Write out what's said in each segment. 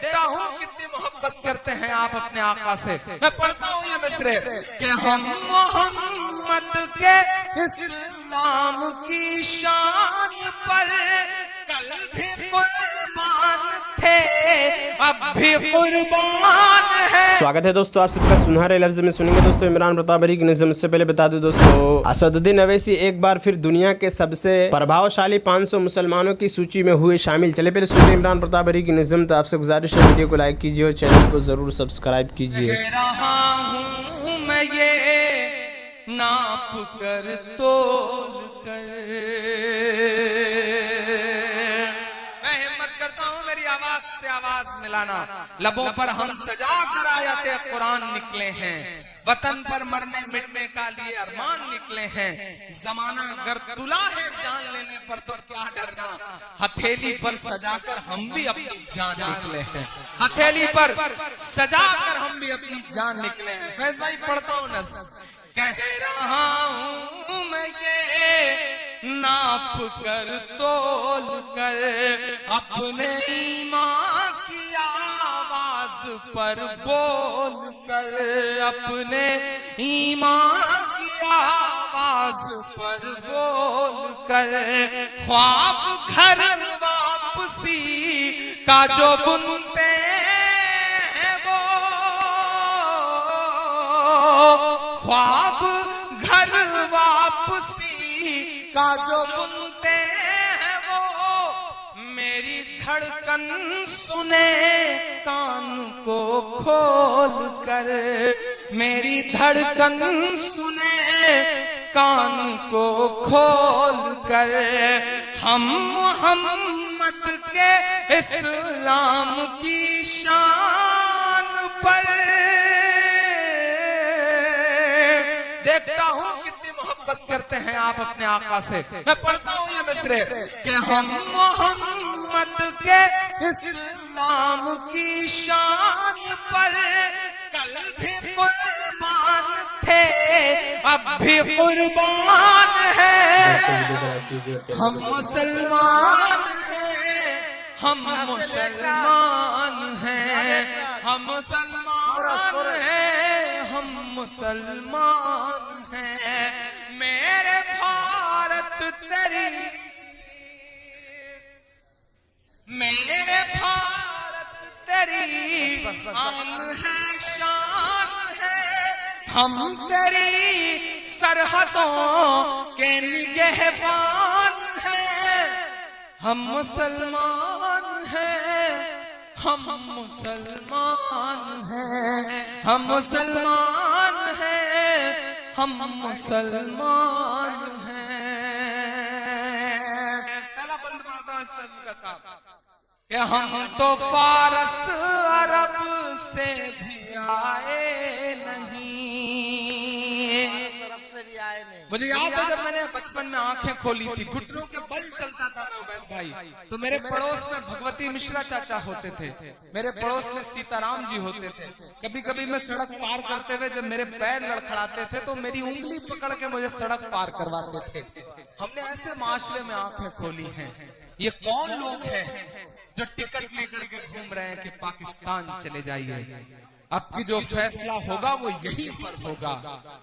देखता हूँ कितनी मोहब्बत करते हैं आप अपने आका से। मैं पढ़ता हूँ ये मिसरे कि हम मोहम्मद के इस्लाम की शान पर कल भी कुर्बान थे, अब भी कुर्बान है। स्वागत है दोस्तों, आप सबका सुनहरे लफ्ज में सुनेंगे दोस्तों इमरान प्रतापरी की निज़्म। इससे पहले बता दूं दोस्तों, असदुद्दीन अवैसी एक बार फिर दुनिया के सबसे प्रभावशाली 500 मुसलमानों की सूची में हुए शामिल। चले पहले सुनिए इमरान प्रतापरी की निज़्म। तो आपसे गुजारिश है वीडियो को लाइक कीजिए और चैनल को जरूर सब्सक्राइब कीजिए। मैं ये नाप कर तोल कर आवाज मिलाना, लबों पर हम सजा कर आयते कुरान निकले हैं, वतन पर मरने मिटने का लिए अरमान निकले हैं। जमाना अगर तुला है जान लेने पर तो क्या डरना, हथेली पर सजाकर हम भी अपनी जान निकले हैं, हथेली पर सजाकर हम भी अपनी जान निकले हैं। फैज भाई पढ़ता हूँ न, कह रहा हूँ मैं ये नाप कर तोल कर, अपने ईमान की आवाज पर बोल कर, अपने ईमान की आवाज पर बोल कर, ख्वाब घर वापसी का जो बुनते हैं वो, ख्वाब घर वापसी का जो बुनते हैं वो, मेरी धड़कन सुने कान को खोल कर, मेरी धड़कन सुने कान को खोल कर, हम मोहम्मद के इस्लाम की शान पर। देखता हूँ मोहब्बत करते हैं आप अपने आका से। मैं पढ़ता हूँ ये मिसरे कि हम मोहम्मद के इस्लाम की शान पर कल भी कुर्बान थे, अब भी कुर्बान है। हम मुसलमान हैं, हम मुसलमान हैं, हम मुसलमान हैं, हम मुसलमान हैं। मेरे भारत तेरी, मेरे भारत तेरी आन है, शान है। हम तेरी सरहदों के निगहबान हैं। हम मुसलमान हैं, हम मुसलमान हैं, हम मुसलमान हैं, हम मुसलमान हैं। पहला बंद पढ़ता हूं इसका साहब कि हम तो फारस अरब से भी आए नहीं, मुझे याद है जब मैंने बचपन में आंखें खोली थी, घुटनों के बल चलता था मैं उबैद भाई, तो मेरे पड़ोस में भगवती मिश्रा चाचा होते थे, मेरे पड़ोस में सीताराम जी होते थे। कभी कभी मैं सड़क पार करते हुए जब मेरे पैर लड़खड़ाते थे तो मेरी उंगली पकड़ के मुझे सड़क पार करवाते थे। हमने ऐसे माशरे में आंखें खोली हैं। ये कौन लोग हैं जो टिकट लेकर के घूम रहे हैं कि पाकिस्तान चले जाइए? अब की जो फैसला होगा वो यहीं पर होगा।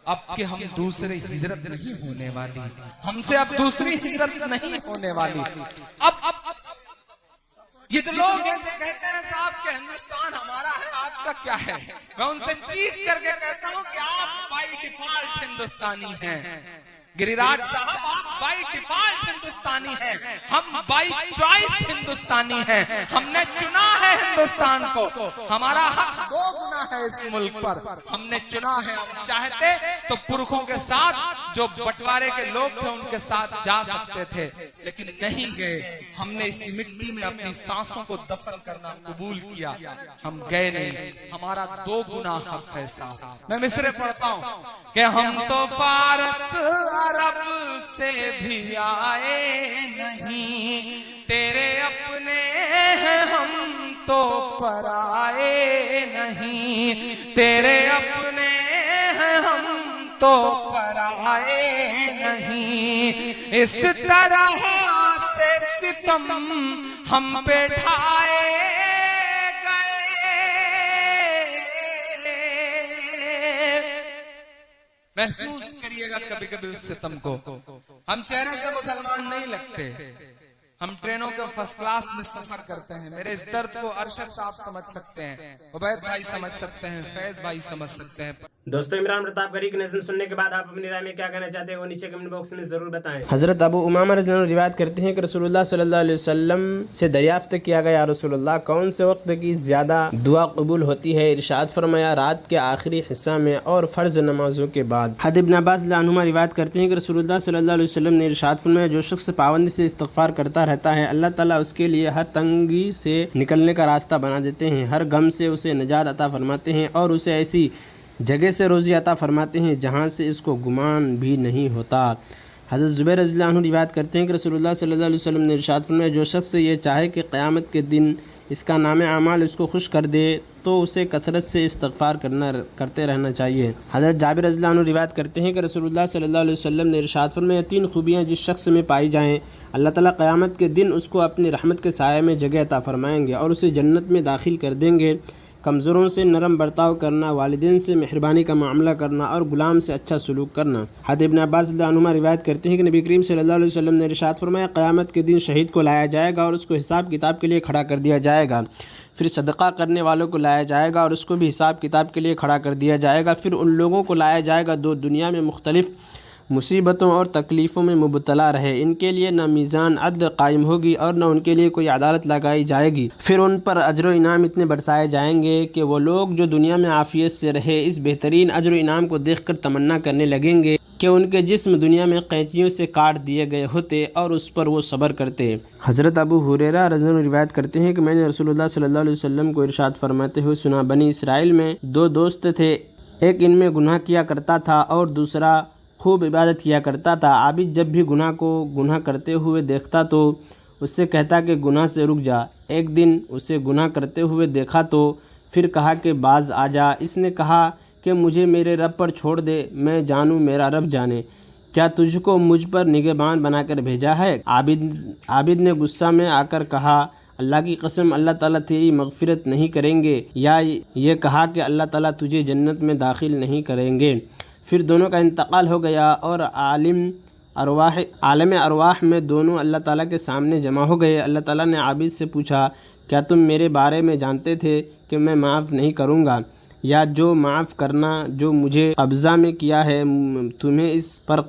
अब कि हम दूसरे हिजरत नहीं होने वाली, हमसे अब दूसरी हिजरत नहीं होने वाली। अब ये जो लोग हैं जो कहते हैं साहब कि हिंदुस्तान हमारा है, आपका क्या है, मैं उनसे चीख करके कहता हूँ कि आप बाई डिफॉल्ट हिंदुस्तानी हैं। गिरिराज साहब आप बाई डिफॉल्ट हिंदुस्तानी हैं, हम बाई चॉइस हिंदुस्तानी हैं। हमने चुना है हिंदुस्तान को, हमारा हक 2 गुना है इस मुल्क पर, हमने चुना है। हम चाहते तो पुरखों के साथ जो बंटवारे के लोग थे उनके साथ जा सकते थे, लेकिन नहीं गए। हमने इस मिट्टी में अपनी सांसों को दफन करना कबूल किया, हम गए नहीं। हमारा 2 गुना हक है साहब। मैं मिसरे पढ़ता हूँ कि हम तो फारस अरब से भी आए नहीं, तेरे अपने हैं हम तो पराए नहीं, तेरे अपने हैं हम तो पराए नहीं। इस तरह से सितम हम पे ढाए गए, महसूस करिएगा कभी कभी उस सितम को। हम चेहरे से मुसलमान नहीं लगते, हम ट्रेनों के फर्स्ट क्लास में सफर करते हैं। मेरे इस दर्द को अरशद साहब समझ सकते हैं, उबैद भाई समझ सकते हैं, फैज भाई समझ सकते हैं। दोस्तों, इमरान प्रताप गरी की नज़्म सुनने के बाद आप अपनी राय में क्या कहना चाहते हैं वो नीचे कमेंट बॉक्स में जरूर बताएं। हजरत अबू उमामा रज़ियल्लाहु अन्हु रिवायत करते हैं कि रसूलुल्लाह सल्लल्लाहु अलैहि वसल्लम से दरियाफ्त किया गया, रसूलुल्लाह कौन से वक्त की ज्यादा दुआ कबूल होती है? इरशाद फरमाया, रात के आखिरी हिस्सा में और फ़र्ज नमाजों के बाद। हदीस इब्न अब्बास अन्हुमा रिवायत करते हैं कि रसूलुल्लाह सल्लल्लाहु अलैहि वसल्लम ने इरशाद फरमाया, जो शख्स पाबंदी से इस्तिग़फ़ार करता रहता है, अल्लाह ताला उसके लिए हर तंगी से निकलने का रास्ता बना देते हैं, हर गम से उसे निजात अता फरमाते हैं और उसे ऐसी जगह से रोज़ी अता फरमाते हैं जहाँ से इसको गुमान भी नहीं होता। हज़रत ज़ुबैर रज़ियल्लाहु अन्हु रिवायत करते हैं कि रसूलुल्लाह सल्लल्लाहु अलैहि वसल्लम ने इरशाद फरमाया, जो शख्स ये चाहे कि क़यामत के दिन इसका नाम आमाल उसको खुश कर दे तो उसे कसरत से इस्तिग़फ़ार करते रहना चाहिए। हज़रत जाबिर रज़ियल्लाहु अन्हु रिवायत करते हैं कि रसूलुल्लाह सल्लल्लाहु अलैहि वसल्लम ने इरशाद फरमाया, 3 खूबियाँ जिस शख्स में पाई जाएँ, अल्लाह ताला क़यामत के दिन उसको अपनी रहमत के साये में जगह अता फरमाएंगे और उसे जन्नत में दाखिल कर देंगे। कमज़ोरों से नरम बर्ताव करना, वालिदैन से मेहरबानी का मामला करना और गुलाम से अच्छा सलूक करना। हज़रत इब्न अब्बास अन्हुमा रिवायत करते हैं कि नबी करीम सल्लल्लाहु अलैहि वसल्लम ने इरशाद फरमाया, क़यामत के दिन शहीद को लाया जाएगा और उसको हिसाब किताब के लिए खड़ा कर दिया जाएगा। फिर सदका करने वालों को लाया जाएगा और उसको भी हिसाब किताब के लिए खड़ा कर दिया जाएगा। फिर उन लोगों को लाया जाएगा जो दुनिया में मुख्तलिफ़ मुसीबतों और तकलीफ़ों में मुबतला रहे, इनके लिए न मीज़ान अदल कायम होगी और न उनके लिए कोई अदालत लगाई जाएगी। फिर उन पर अजर इनाम इतने बरसाए जाएंगे कि वो लोग जो दुनिया में आफ़ियत से रहे, इस बेहतरीन अजर इनाम को देखकर तमन्ना करने लगेंगे कि उनके जिस्म दुनिया में कैंचियों से काट दिए गए होते और उस पर वो सब्र करते। हज़रत अबू हुरैरा रज़ियल्लाहु अन्हु रिवायत करते हैं कि मैंने रसूलुल्लाह सल्लल्लाहु अलैहि वसल्लम को इरशाद फरमाते हुए सुना, बनी इसराइल में 2 दोस्त थे, एक इनमें गुनाह किया करता था और दूसरा खूब इबादत किया करता था। आबिद जब भी गुनाह करते हुए देखता तो उससे कहता कि गुनाह से रुक जा। एक दिन उसे गुनाह करते हुए देखा तो फिर कहा कि बाज आ जा। इसने कहा कि मुझे मेरे रब पर छोड़ दे, मैं जानूँ मेरा रब जाने, क्या तुझको मुझ पर निगहबान बनाकर भेजा है? आबिद ने गुस्सा में आकर कहा, अल्लाह की कसम, अल्लाह ताला तेरी मगफिरत नहीं करेंगे, या ये कहा कि अल्लाह ताला तुझे जन्नत में दाखिल नहीं करेंगे। फिर दोनों का इंतकाल हो गया और आलम अरवाह में दोनों अल्लाह ताला के सामने जमा हो गए। अल्लाह ताला ने आबिद से पूछा, क्या तुम मेरे बारे में जानते थे कि मैं माफ़ नहीं करूँगा, या जो माफ़ करना जो मुझे कब्ज़ा में किया है, तुम्हें इस पर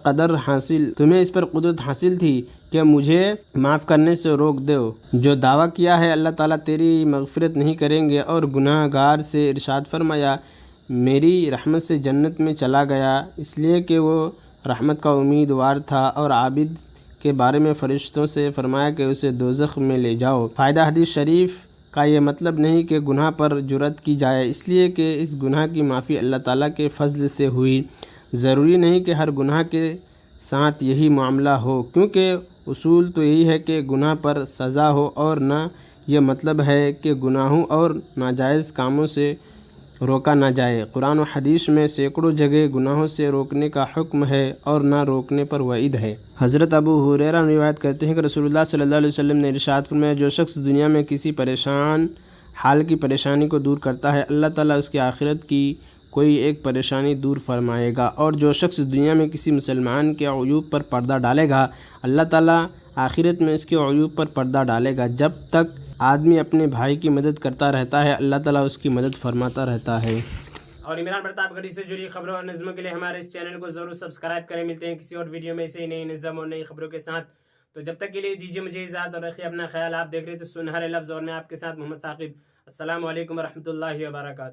कुदरत हासिल थी कि मुझे माफ़ करने से रोक दो। जो दावा किया है अल्लाह ताला तेरी मगफिरत नहीं करेंगे और गुनाहगार से इरशाद फरमाया, मेरी रहमत से जन्नत में चला गया, इसलिए कि वो रहमत का उम्मीदवार था। और आबिद के बारे में फ़रिश्तों से फरमाया कि उसे दोज़ख में ले जाओ। फ़ायदा, हदीस शरीफ का ये मतलब नहीं कि गुनाह पर जुरत की जाए, इसलिए कि इस गुनाह की माफ़ी अल्लाह ताला के फ़ज़ल से हुई। ज़रूरी नहीं कि हर गुनाह के साथ यही मामला हो, क्योंकि उसूल तो यही है कि गुनाह पर सज़ा हो और न यह मतलब है कि गुनाहों और नाजायज़ कामों से रोका ना जाए। कुरान और हदीस में सैकड़ों जगह गुनाहों से रोकने का हुक्म है और ना रोकने पर वईद है। हज़रत अबू हुरैरा रिवायत करते हैं कि रसूलुल्लाह सल्लल्लाहु अलैहि वसल्लम ने इरशाद फरमाया, जो शख्स दुनिया में किसी परेशान हाल की परेशानी को दूर करता है, अल्लाह ताला उसकी आखिरत की कोई एक परेशानी दूर फरमाएगा। और जो शख्स दुनिया में किसी मुसलमान के अयूब पर पर्दा डालेगा, अल्लाह ताला आखिरत में इसके अयूब पर पर्दा डालेगा। जब तक आदमी अपने भाई की मदद करता रहता है, अल्लाह ताला उसकी मदद फरमाता रहता है। और इमरान प्रताप गरी से जुड़ी खबरों और नज़्मों के लिए हमारे इस चैनल को ज़रूर सब्सक्राइब करें। मिलते हैं किसी और वीडियो में ऐसे ही नई नज़्म और नई खबरों के साथ। तो जब तक के लिए दीजिए मुझे इजाज़त और रखिए अपना ख्याल। आप देख रहे थे सुनहरे लफ्ज़ और मैं आपके साथ मोहम्मद ताक़िब। अस्सलामु अलैकुम व रहमतुल्लाहि व बरकातहू।